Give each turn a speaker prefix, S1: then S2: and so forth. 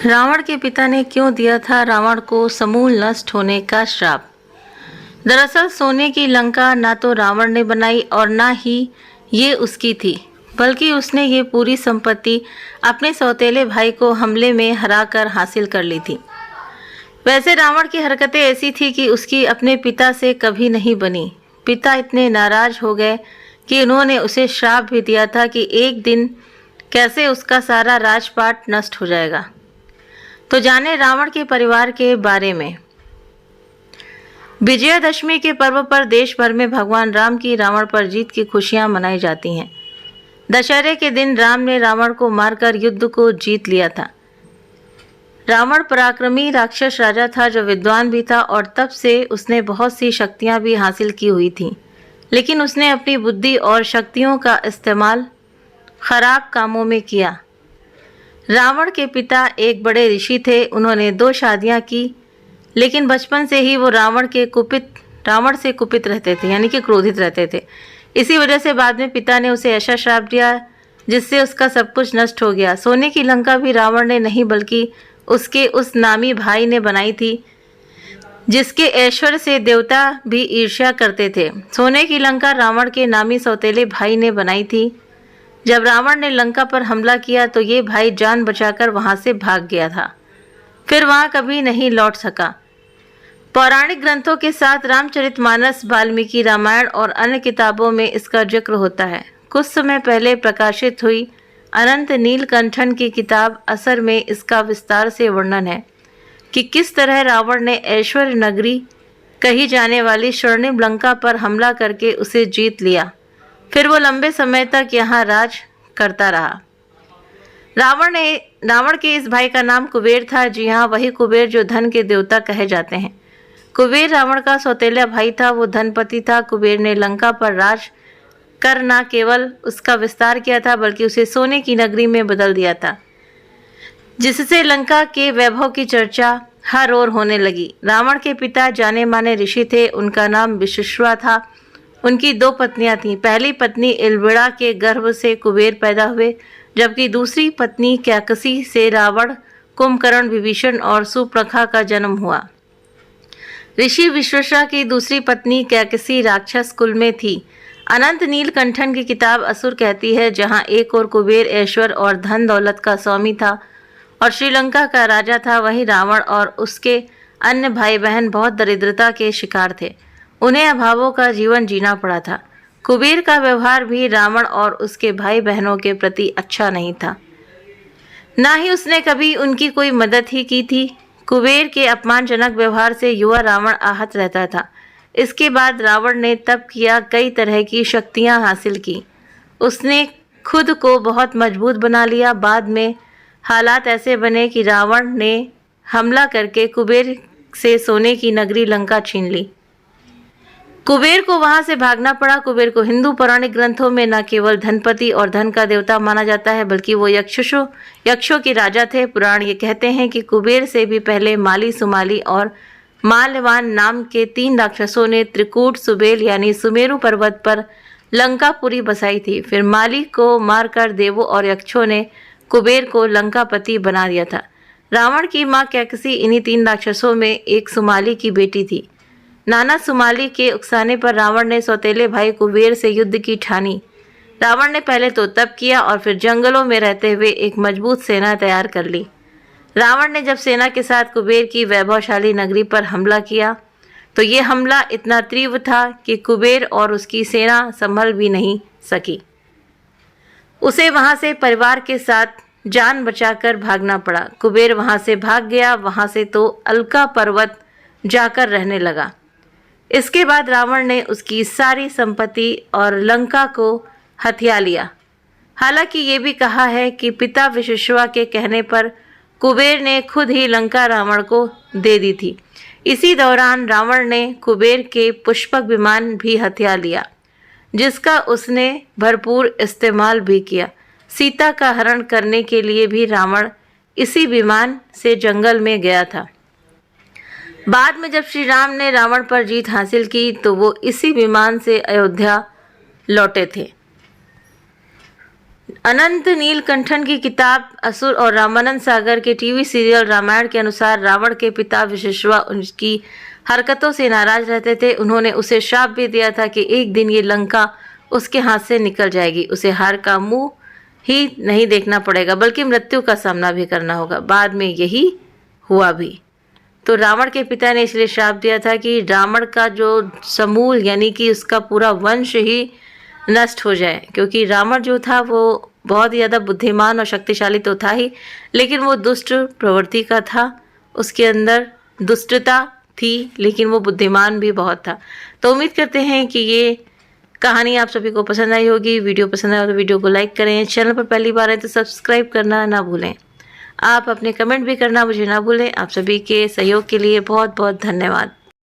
S1: रावण के पिता ने क्यों दिया था रावण को समूल नष्ट होने का श्राप। दरअसल सोने की लंका ना तो रावण ने बनाई और ना ही ये उसकी थी, बल्कि उसने ये पूरी संपत्ति अपने सौतेले भाई को हमले में हराकर हासिल कर ली थी। वैसे रावण की हरकतें ऐसी थी कि उसकी अपने पिता से कभी नहीं बनी। पिता इतने नाराज हो गए कि उन्होंने उसे श्राप भी दिया था कि एक दिन कैसे उसका सारा राजपाट नष्ट हो जाएगा। तो जाने रावण के परिवार के बारे में। विजयादशमी के पर्व पर देश भर में भगवान राम की रावण पर जीत की खुशियां मनाई जाती हैं। दशहरे के दिन राम ने रावण को मारकर युद्ध को जीत लिया था। रावण पराक्रमी राक्षस राजा था जो विद्वान भी था और तब से उसने बहुत सी शक्तियां भी हासिल की हुई थीं। लेकिन उसने अपनी बुद्धि और शक्तियों का इस्तेमाल खराब कामों में किया। रावण के पिता एक बड़े ऋषि थे। उन्होंने 2 शादियां की, लेकिन बचपन से ही वो रावण से कुपित रहते थे, यानी कि क्रोधित रहते थे। इसी वजह से बाद में पिता ने उसे ऐसा श्राप दिया जिससे उसका सब कुछ नष्ट हो गया। सोने की लंका भी रावण ने नहीं बल्कि उसके उस नामी भाई ने बनाई थी, जिसके ऐश्वर्य से देवता भी ईर्ष्या करते थे। सोने की लंका रावण के नामी सौतेले भाई ने बनाई थी। जब रावण ने लंका पर हमला किया तो ये भाई जान बचाकर वहां से भाग गया था, फिर वहां कभी नहीं लौट सका। पौराणिक ग्रंथों के साथ रामचरितमानस, वाल्मीकि रामायण और अन्य किताबों में इसका जिक्र होता है। कुछ समय पहले प्रकाशित हुई अनंत नीलकंठन की किताब असर में इसका विस्तार से वर्णन है कि किस तरह रावण ने ऐश्वर्य नगरी कही जाने वाली स्वर्णिम लंका पर हमला करके उसे जीत लिया। फिर वो लंबे समय तक यहाँ राज करता रहा। रावण के इस भाई का नाम कुबेर था। जी हाँ, वही कुबेर जो धन के देवता कहे जाते हैं। कुबेर रावण का सौतेला भाई था, वो धनपति था। कुबेर ने लंका पर राज कर न केवल उसका विस्तार किया था बल्कि उसे सोने की नगरी में बदल दिया था, जिससे लंका के वैभव की चर्चा हर ओर होने लगी। रावण के पिता जाने माने ऋषि थे। उनका नाम विश्रवा था। उनकी 2 पत्नियां थीं। पहली पत्नी इलबिड़ा के गर्भ से कुबेर पैदा हुए, जबकि दूसरी पत्नी कैकसी से रावण, कुंभकर्ण, विभीषण और सुपर्णखा का जन्म हुआ। ऋषि विश्रवा की दूसरी पत्नी कैकसी राक्षस कुल में थी। अनंत नीलकंठन की किताब असुर कहती है, जहां एक और कुबेर ऐश्वर्य और धन दौलत का स्वामी था और श्रीलंका का राजा था, वहीं रावण और उसके अन्य भाई बहन बहुत दरिद्रता के शिकार थे। उन्हें अभावों का जीवन जीना पड़ा था। कुबेर का व्यवहार भी रावण और उसके भाई बहनों के प्रति अच्छा नहीं था, ना ही उसने कभी उनकी कोई मदद ही की थी। कुबेर के अपमानजनक व्यवहार से युवा रावण आहत रहता था। इसके बाद रावण ने तप किया, कई तरह की शक्तियां हासिल की। उसने खुद को बहुत मजबूत बना लिया। बाद में हालात ऐसे बने कि रावण ने हमला करके कुबेर से सोने की नगरी लंका छीन ली। कुबेर को वहां से भागना पड़ा। कुबेर को हिंदू पौराणिक ग्रंथों में न केवल धनपति और धन का देवता माना जाता है, बल्कि वो यक्षों के राजा थे। पुराण ये कहते हैं कि कुबेर से भी पहले माली, सुमाली और माल्यवान नाम के 3 राक्षसों ने त्रिकूट सुबेल यानी सुमेरु पर्वत पर लंकापुरी बसाई थी। फिर माली को मारकर देवों और यक्षों ने कुबेर को लंकापति बना दिया था। रावण की माँ कैकसी इन्हीं 3 राक्षसों में एक सुमाली की बेटी थी। नाना सुमाली के उकसाने पर रावण ने सौतेले भाई कुबेर से युद्ध की ठानी। रावण ने पहले तो तप किया और फिर जंगलों में रहते हुए एक मजबूत सेना तैयार कर ली। रावण ने जब सेना के साथ कुबेर की वैभवशाली नगरी पर हमला किया तो ये हमला इतना तीव्र था कि कुबेर और उसकी सेना संभल भी नहीं सकी। उसे वहां से परिवार के साथ जान बचाकर भागना पड़ा। कुबेर वहां से भाग गया। वहां से तो अलका पर्वत जाकर रहने लगा। इसके बाद रावण ने उसकी सारी संपत्ति और लंका को हथिया लिया। हालांकि ये भी कहा है कि पिता विश्रवा के कहने पर कुबेर ने खुद ही लंका रावण को दे दी थी। इसी दौरान रावण ने कुबेर के पुष्पक विमान भी हथिया लिया, जिसका उसने भरपूर इस्तेमाल भी किया। सीता का हरण करने के लिए भी रावण इसी विमान से जंगल में गया था। बाद में जब श्री राम ने रावण पर जीत हासिल की तो वो इसी विमान से अयोध्या लौटे थे। अनंत नीलकंठन की किताब असुर और रामानंद सागर के टीवी सीरियल रामायण के अनुसार रावण के पिता विश्वेश्वर उनकी हरकतों से नाराज रहते थे। उन्होंने उसे श्राप भी दिया था कि एक दिन ये लंका उसके हाथ से निकल जाएगी, उसे हार का मुंह ही नहीं देखना पड़ेगा बल्कि मृत्यु का सामना भी करना होगा। बाद में यही हुआ भी। तो रावण के पिता ने इसलिए श्राप दिया था कि रावण का जो समूल यानी कि उसका पूरा वंश ही नष्ट हो जाए, क्योंकि रावण जो था वो बहुत ही ज़्यादा बुद्धिमान और शक्तिशाली तो था ही, लेकिन वो दुष्ट प्रवृत्ति का था, उसके अंदर दुष्टता थी, लेकिन वो बुद्धिमान भी बहुत था। तो उम्मीद करते हैं कि ये कहानी आप सभी को पसंद आई होगी। वीडियो पसंद आए तो वीडियो को लाइक करें, चैनल पर पहली बार है तो सब्सक्राइब करना ना भूलें। आप अपने कमेंट भी करना मुझे ना भूलें। आप सभी के सहयोग के लिए बहुत बहुत धन्यवाद।